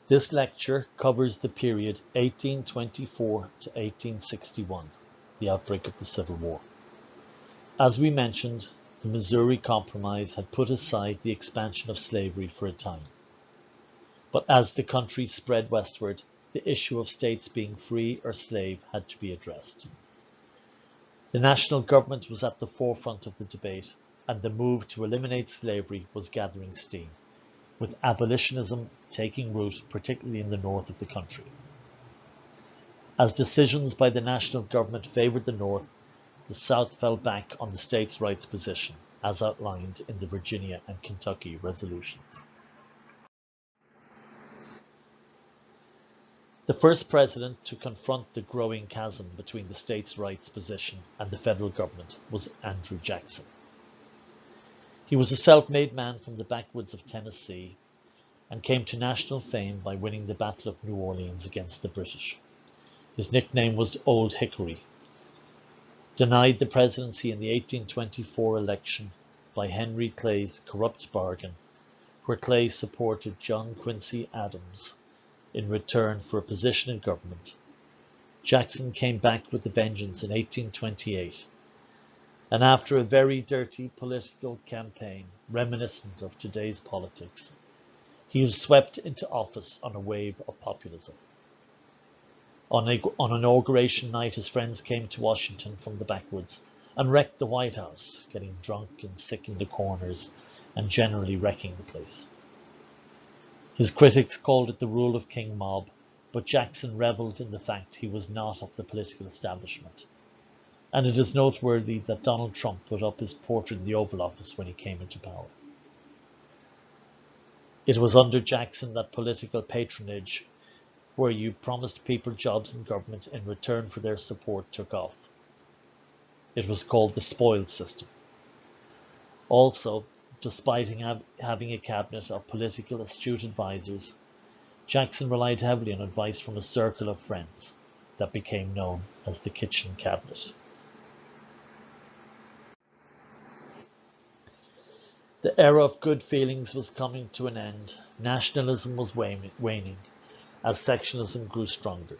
This lecture covers the period 1824 to 1861, the outbreak of the Civil War. As we mentioned, the Missouri Compromise had put aside the expansion of slavery for a time. But as the country spread westward, the issue of states being free or slave had to be addressed. The national government was at the forefront of the debate, and the move to eliminate slavery was gathering steam, with abolitionism taking root, particularly in the north of the country. As decisions by the national government favored the North, the South fell back on the states' rights position, as outlined in the Virginia and Kentucky resolutions. The first president to confront the growing chasm between the states' rights position and the federal government was Andrew Jackson. He was a self-made man from the backwoods of Tennessee and came to national fame by winning the Battle of New Orleans against the British. His nickname was Old Hickory. Denied the presidency in the 1824 election by Henry Clay's corrupt bargain, where Clay supported John Quincy Adams in return for a position in government, Jackson came back with a vengeance in 1828, and after a very dirty political campaign reminiscent of today's politics, he was swept into office on a wave of populism. On inauguration night, his friends came to Washington from the backwoods and wrecked the White House, getting drunk and sick in the corners and generally wrecking the place. His critics called it the rule of King mob, but Jackson revelled in the fact he was not of the political establishment. And it is noteworthy that Donald Trump put up his portrait in the Oval Office when he came into power. It was under Jackson that political patronage, where you promised people jobs in government in return for their support, took off. It was called the spoils system. Also, despite having a cabinet of political astute advisors, Jackson relied heavily on advice from a circle of friends that became known as the kitchen cabinet. The era of good feelings was coming to an end. Nationalism was waning as sectionalism grew stronger.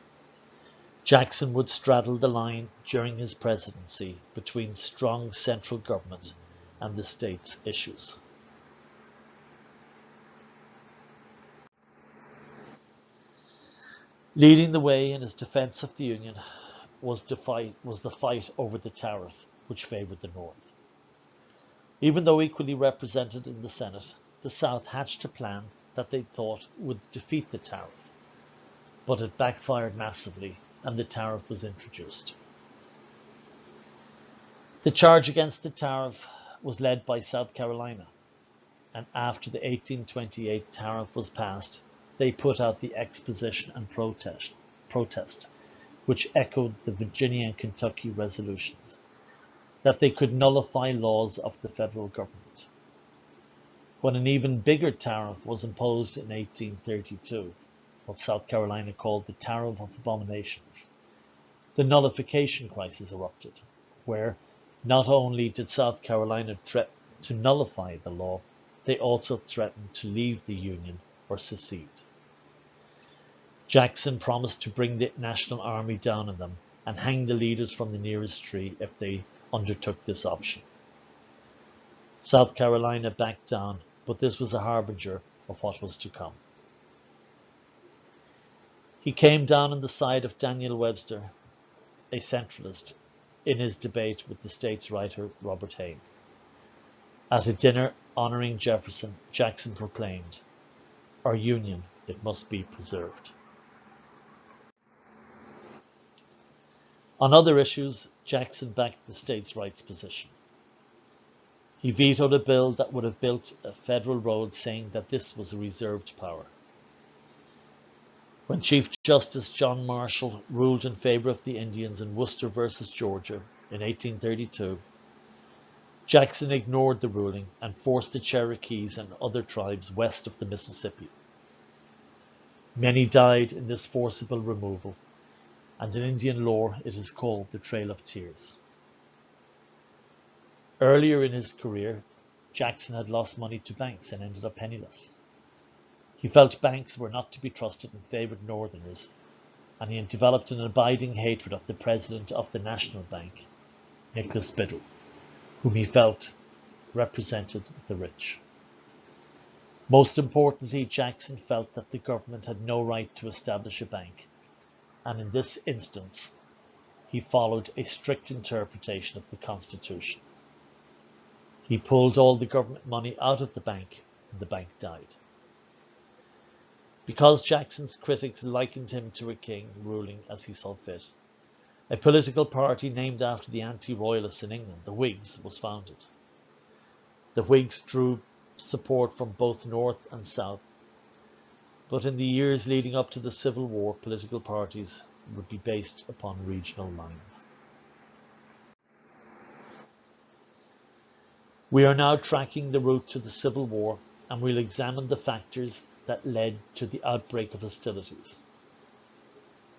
Jackson would straddle the line during his presidency between strong central government and the state's issues. Leading the way in his defense of the Union was the fight over the tariff, which favored the North. Even though equally represented in the Senate, the South hatched a plan that they thought would defeat the tariff, but it backfired massively and the tariff was introduced. The charge against the tariff was led by South Carolina, and after the 1828 tariff was passed, they put out the exposition and protest, which echoed the Virginia and Kentucky resolutions, that they could nullify laws of the federal government. When an even bigger tariff was imposed in 1832, what South Carolina called the Tariff of Abominations, the nullification crisis erupted, where not only did South Carolina threaten to nullify the law, they also threatened to leave the Union or secede. Jackson promised to bring the National Army down on them and hang the leaders from the nearest tree if they undertook this option. South Carolina backed down, but this was a harbinger of what was to come. He came down on the side of Daniel Webster, a centralist, in his debate with the states' writer Robert Hayne. At a dinner honoring Jefferson, Jackson proclaimed, "Our Union, it must be preserved." On other issues, Jackson backed the states' rights position. He vetoed a bill that would have built a federal road, saying that this was a reserved power. When Chief Justice John Marshall ruled in favor of the Indians in Worcester versus Georgia in 1832, Jackson ignored the ruling and forced the Cherokees and other tribes west of the Mississippi. Many died in this forcible removal, and in Indian lore it is called the Trail of Tears. Earlier in his career, Jackson had lost money to banks and ended up penniless. He felt banks were not to be trusted and favoured Northerners, and he had developed an abiding hatred of the president of the National Bank, Nicholas Biddle, whom he felt represented the rich. Most importantly, Jackson felt that the government had no right to establish a bank, and in this instance, he followed a strict interpretation of the Constitution. He pulled all the government money out of the bank, and the bank died. Because Jackson's critics likened him to a king ruling as he saw fit, a political party named after the anti-royalists in England, the Whigs, was founded. The Whigs drew support from both North and South, but in the years leading up to the Civil War, political parties would be based upon regional lines. We are now tracking the route to the Civil War, and we'll examine the factors that led to the outbreak of hostilities.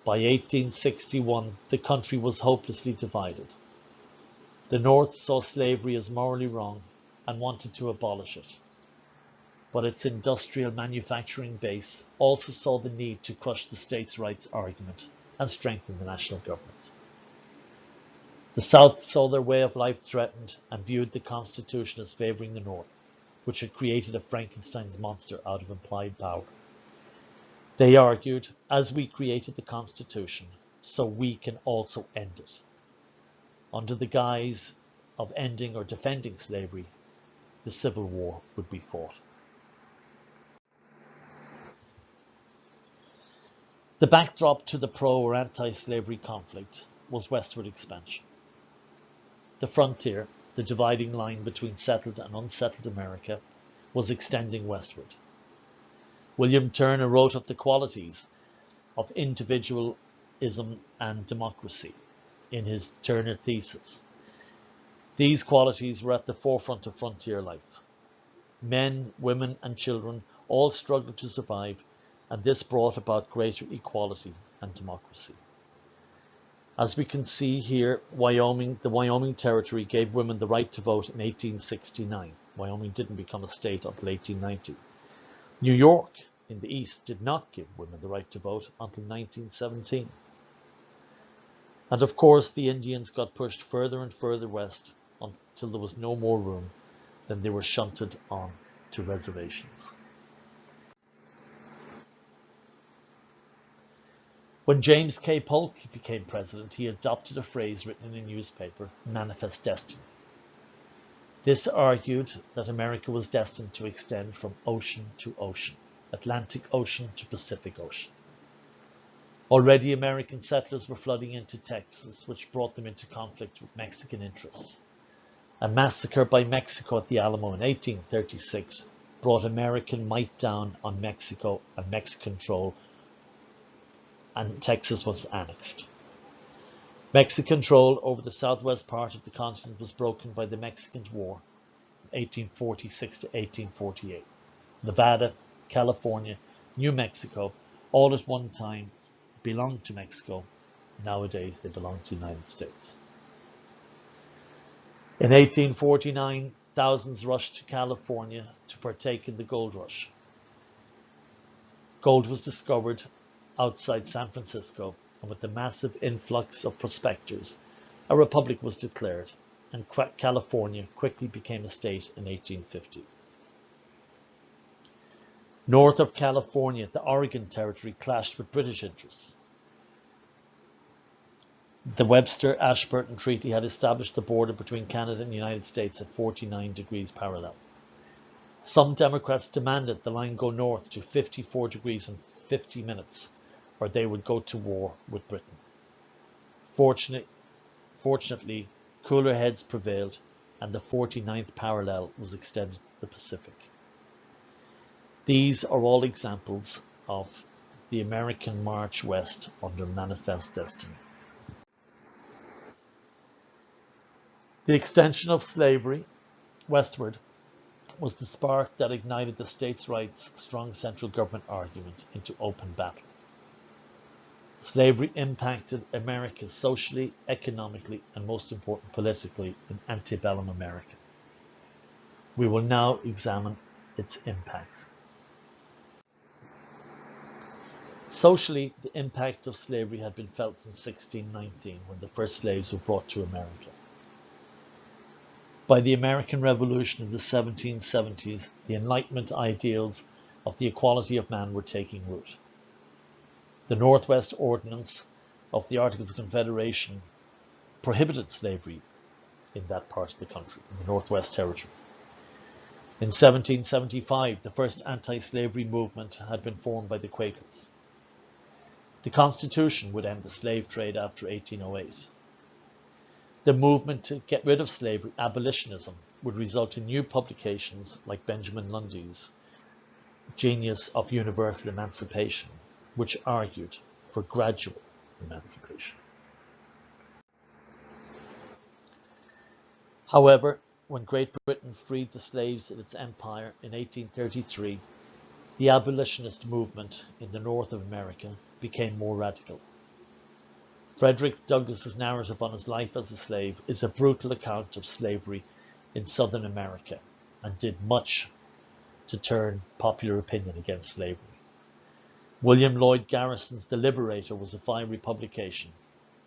By 1861, the country was hopelessly divided. The North saw slavery as morally wrong and wanted to abolish it, but its industrial manufacturing base also saw the need to crush the states' rights argument and strengthen the national government. The South saw their way of life threatened and viewed the Constitution as favouring the North, which had created a Frankenstein's monster out of implied power. They argued, as we created the Constitution, so we can also end it. Under the guise of ending or defending slavery, the Civil War would be fought. The backdrop to the pro or anti-slavery conflict was westward expansion. The frontier, the dividing line between settled and unsettled America, was extending westward. William Turner wrote of the qualities of individualism and democracy in his Turner thesis. These qualities were at the forefront of frontier life. Men, women, and children all struggled to survive, and this brought about greater equality and democracy. As we can see here, the Wyoming Territory gave women the right to vote in 1869. Wyoming didn't become a state until 1890. New York in the East did not give women the right to vote until 1917. And of course, the Indians got pushed further and further west until there was no more room. Then they were shunted on to reservations. When James K. Polk became president, he adopted a phrase written in a newspaper, Manifest Destiny. This argued that America was destined to extend from ocean to ocean, Atlantic Ocean to Pacific Ocean. Already American settlers were flooding into Texas, which brought them into conflict with Mexican interests. A massacre by Mexico at the Alamo in 1836 brought American might down on Mexico and Mexican control, and Texas was annexed. Mexican control over the southwest part of the continent was broken by the Mexican War, 1846 to 1848. Nevada, California, New Mexico, all at one time belonged to Mexico. Nowadays they belong to the United States. In 1849, thousands rushed to California to partake in the gold rush. Gold was discovered outside San Francisco, and with the massive influx of prospectors, a republic was declared, and California quickly became a state in 1850. North of California, the Oregon Territory clashed with British interests. The Webster-Ashburton Treaty had established the border between Canada and the United States at 49 degrees parallel. Some Democrats demanded the line go north to 54 degrees and 50 minutes, or they would go to war with Britain. Fortunately, cooler heads prevailed, and the 49th parallel was extended to the Pacific. These are all examples of the American march west under Manifest Destiny. The extension of slavery westward was the spark that ignited the states' rights' strong central government argument into open battle. Slavery impacted America socially, economically, and most important, politically in antebellum America. We will now examine its impact. Socially, the impact of slavery had been felt since 1619, when the first slaves were brought to America. By the American Revolution in the 1770s, the Enlightenment ideals of the equality of man were taking root. The Northwest Ordinance of the Articles of Confederation prohibited slavery in that part of the country, in the Northwest Territory. In 1775, the first anti-slavery movement had been formed by the Quakers. The Constitution would end the slave trade after 1808. The movement to get rid of slavery, abolitionism, would result in new publications like Benjamin Lundy's Genius of Universal Emancipation, which argued for gradual emancipation. However, when Great Britain freed the slaves in its empire in 1833, the abolitionist movement in the north of America became more radical. Frederick Douglass's narrative on his life as a slave is a brutal account of slavery in Southern America and did much to turn popular opinion against slavery. William Lloyd Garrison's The Liberator was a fiery publication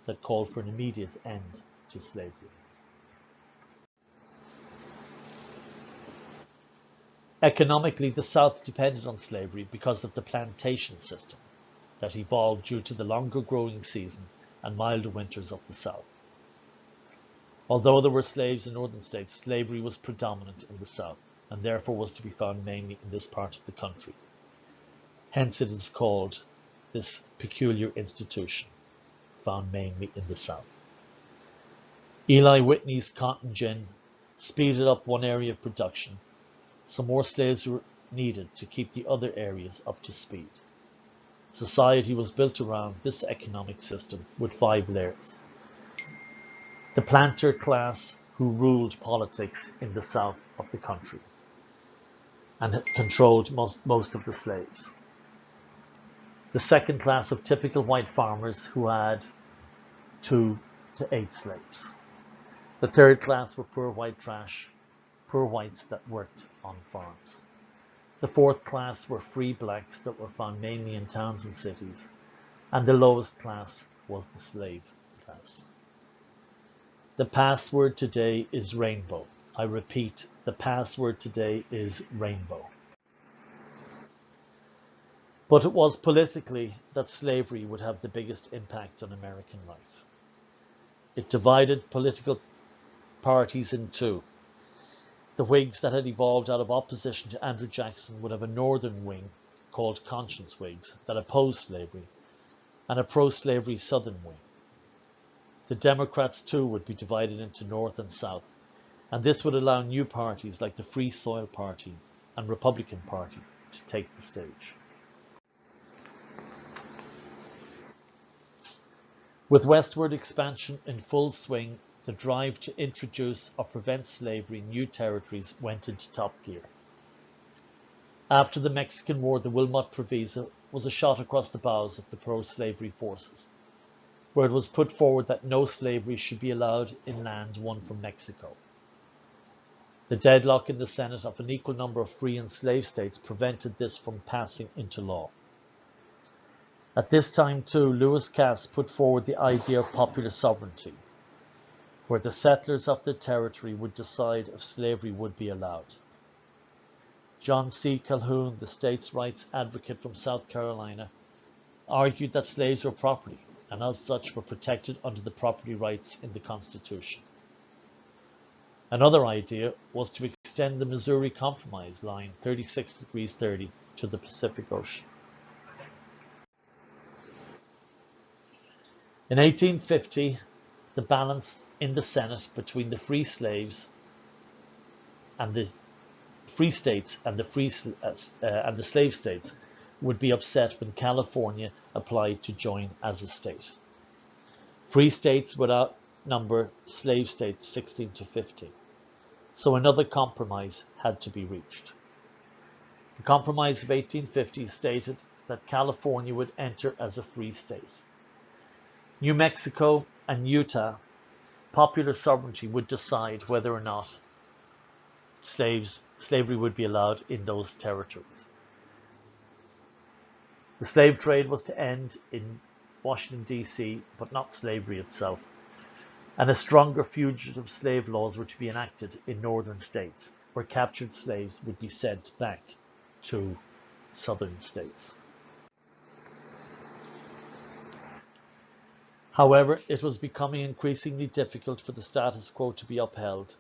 that called for an immediate end to slavery. Economically, the South depended on slavery because of the plantation system that evolved due to the longer growing season and milder winters of the South. Although there were slaves in northern states, slavery was predominant in the South and therefore was to be found mainly in this part of the country. Hence it is called this peculiar institution, found mainly in the South. Eli Whitney's cotton gin speeded up one area of production, so more slaves were needed to keep the other areas up to speed. Society was built around this economic system with 5 layers. The planter class, who ruled politics in the south of the country and controlled most of the slaves. The second class of typical white farmers who had 2 to 8 slaves. The third class were poor white trash, poor whites that worked on farms. The fourth class were free blacks that were found mainly in towns and cities, and the lowest class was the slave class. The password today is rainbow. I repeat, the password today is rainbow. But it was politically that slavery would have the biggest impact on American life. It divided political parties in two. The Whigs that had evolved out of opposition to Andrew Jackson would have a northern wing called Conscience Whigs that opposed slavery, and a pro-slavery southern wing. The Democrats too would be divided into North and South, and this would allow new parties like the Free Soil Party and Republican Party to take the stage. With westward expansion in full swing, the drive to introduce or prevent slavery in new territories went into top gear. After the Mexican War, the Wilmot Proviso was a shot across the bows of the pro-slavery forces, where it was put forward that no slavery should be allowed in land won from Mexico. The deadlock in the Senate of an equal number of free and slave states prevented this from passing into law. At this time too, Lewis Cass put forward the idea of popular sovereignty, where the settlers of the territory would decide if slavery would be allowed. John C. Calhoun, the states' rights advocate from South Carolina, argued that slaves were property and as such were protected under the property rights in the Constitution. Another idea was to extend the Missouri Compromise line 36 degrees 30 to the Pacific Ocean. In 1850, the balance in the Senate between the free slaves and the free states and the slave states would be upset when California applied to join as a state. Free states would outnumber slave states 16 to 15, so another compromise had to be reached. The Compromise of 1850 stated that California would enter as a free state. New Mexico and Utah, popular sovereignty would decide whether or not slavery would be allowed in those territories. The slave trade was to end in Washington, D.C., but not slavery itself, and a stronger fugitive slave laws were to be enacted in northern states, where captured slaves would be sent back to southern states. However, it was becoming increasingly difficult for the status quo to be upheld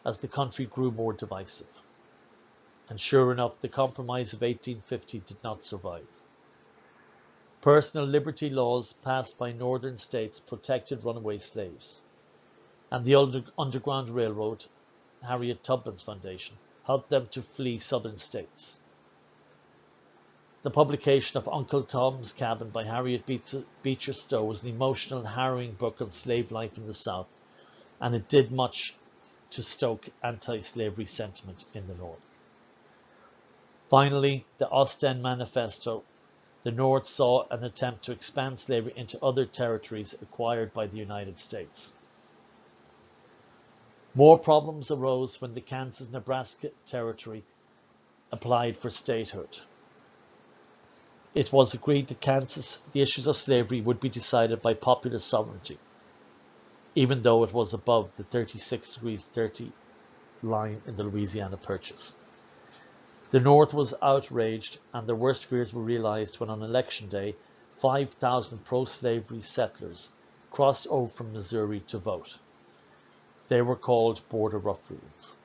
as the country grew more divisive. And sure enough, the Compromise of 1850 did not survive. Personal liberty laws passed by northern states protected runaway slaves, and the Underground Railroad, Harriet Tubman's foundation, helped them to flee southern states. The publication of Uncle Tom's Cabin by Harriet Beecher Stowe was an emotional and harrowing book on slave life in the South, and it did much to stoke anti-slavery sentiment in the North. Finally, the Ostend Manifesto. The North saw an attempt to expand slavery into other territories acquired by the United States. More problems arose when the Kansas-Nebraska Territory applied for statehood. It was agreed that the issues of slavery would be decided by popular sovereignty, even though it was above the 36 degrees 30 line in the Louisiana Purchase. The North was outraged, and their worst fears were realized when on election day, 5,000 pro-slavery settlers crossed over from Missouri to vote. They were called Border Ruffians.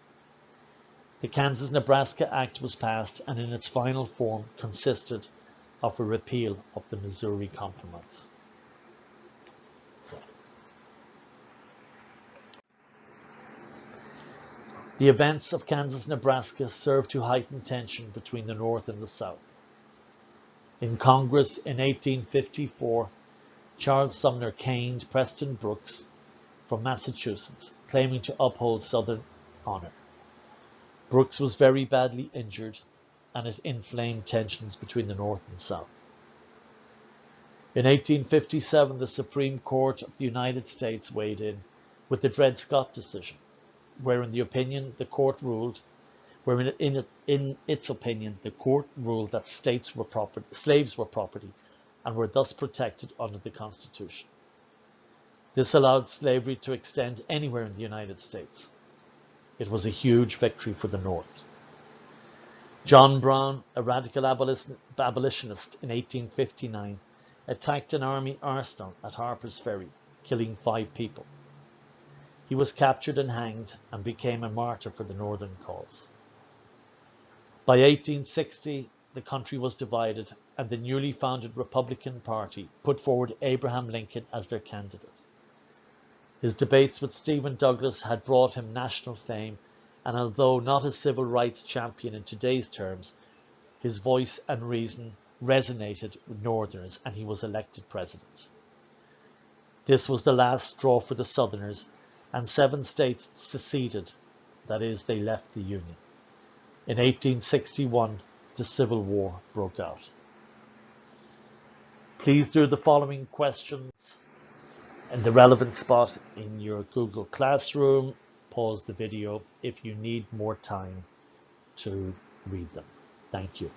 The Kansas-Nebraska Act was passed, and in its final form consisted of a repeal of the Missouri Compromise. The events of Kansas-Nebraska served to heighten tension between the North and the South. In Congress in 1854, Charles Sumner caned Preston Brooks from Massachusetts, claiming to uphold Southern honor. Brooks was very badly injured, and it inflamed tensions between the North and South. In 1857, the Supreme Court of the United States weighed in with the Dred Scott decision, wherein its opinion the court ruled that slaves were property and were thus protected under the Constitution. This allowed slavery to extend anywhere in the United States. It was a huge victory for the North. John Brown, a radical abolitionist in 1859, attacked an army arsenal at Harper's Ferry, killing 5 people. He was captured and hanged and became a martyr for the Northern cause. By 1860, the country was divided, and the newly founded Republican Party put forward Abraham Lincoln as their candidate. His debates with Stephen Douglas had brought him national fame, and although not a civil rights champion in today's terms, his voice and reason resonated with Northerners, and he was elected president. This was the last straw for the Southerners, and 7 states seceded, that is, they left the Union. In 1861, the Civil War broke out. Please do the following questions in the relevant spot in your Google Classroom. Pause the video if you need more time to read them. Thank you.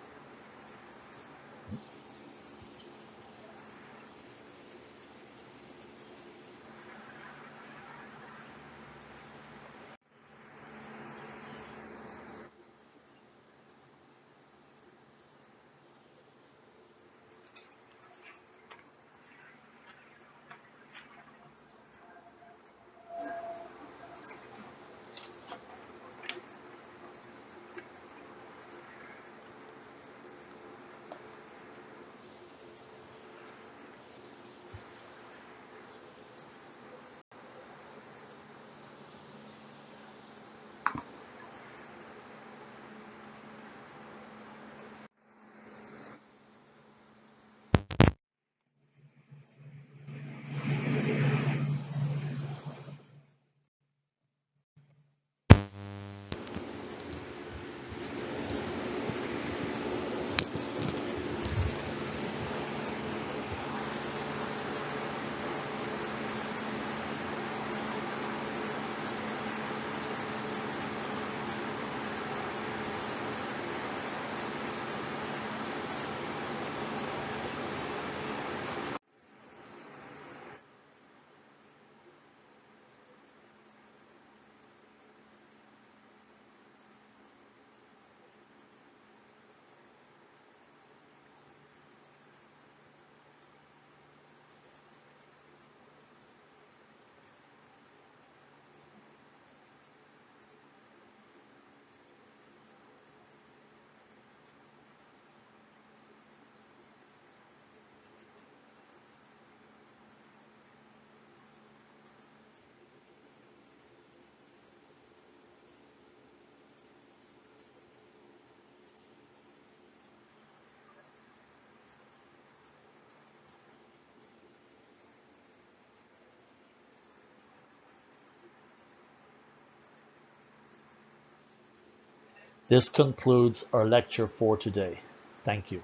This concludes our lecture for today. Thank you.